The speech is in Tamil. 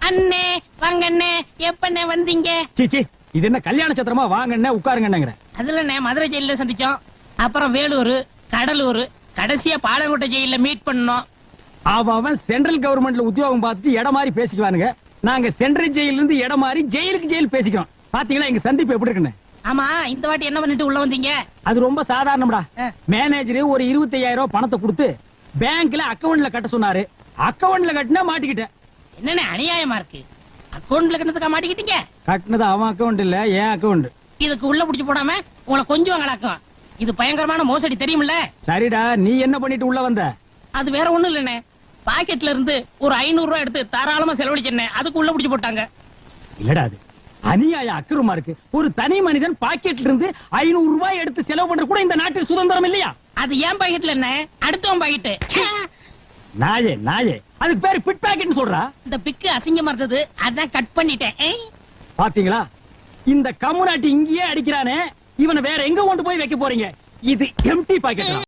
அண்ணே வாங்க அண்ணே, எப்பண்ணே வந்தீங்க? சீச்சி, இது என்ன கல்யாண சத்திரமா? வாங்கண்ணே உட்காருங்கன்னுங்கிற. அதுல மதுரை ஜெயில சந்திச்சோம், அப்புறம் வேலூர், கடலூர், கடைசியா பாலங்கோட்டை ஜெயில மீட் பண்ணோம். அவன் சென்ட்ரல் கவர்மெண்ட்ல உத்தியோகம் பார்த்துட்டு இடம் மாதிரி பேசிக்குவானுங்க. நாங்க சென்ட்ரல் ஜெயில இருந்து இடம் மாதிரி ஜெயிலுக்கு ஜெயில் பேசிக்கிறோம். பாத்தீங்களா எங்க சந்திப்பு எப்படி இருக்குன்னு? ஆமா, இந்த வாட்டி என்ன பண்ணிட்டு உள்ள வந்தீங்க? அது ரொம்ப சாதாரணம்டா. மேனேஜர் ஒரு 25,000 ரூபாய் பணத்தை கொடுத்து பேங்க்ல அக்கவுண்ட்ல கட்ட சொன்னாரு. அக்கவுண்ட்ல கட்டினா மாட்டிக்கிட்டேன். என்னன்னு அநியாயமா இருக்கு. அக்கவுண்ட்ல கட்டதுக்கா மாட்டிக்கிட்டீங்க? கட்டினது அவன் அக்கவுண்ட் இல்ல, என் அக்கவுண்ட். இதுக்கு உள்ள புடிச்சு போடாம உங்களை கொஞ்சம் கலக்கும். இது பயங்கரமான மோசடி, தெரியுமில்ல? சரிடா, நீ என்ன பண்ணிட்டு உள்ள வந்த? அது வேற ஒண்ணும் இல்லண்ணே, பாக்கெட்ல இருந்து ஒரு 500 ரூபாய் எடுத்து தாராளமா செலவழிச்சேன். அதுக்கு உள்ள புடிச்சு போட்டாங்க. இல்லடா, அது அநியாய அக்கிரமா இருக்கு. ஒரு தனி மனிதன் பாக்கெட்ல இருந்து 500 ரூபாய் எடுத்து செலவு பண்ற கூட இந்த நாட்டில் சுதந்திரம் இல்லையா? அது ஏன் பாக்கெட்ல என்ன, அடுத்தவன் பாக்கெட். நாயே நாயே, அதுக்கு பேரு பிட் பாக்கெட்னு சொல்றா. இந்த பிக்கு அசிங்கமா இருந்தது, அதான் கட் பண்ணிட்டேன். பாத்தீங்களா, இந்த கம்முனாட்டி இங்கேயே அடிக்கிறானே, இவனை வேற எங்க கொண்டு போய் வைக்க போறீங்க? இது எம்டி பாக்கெட்.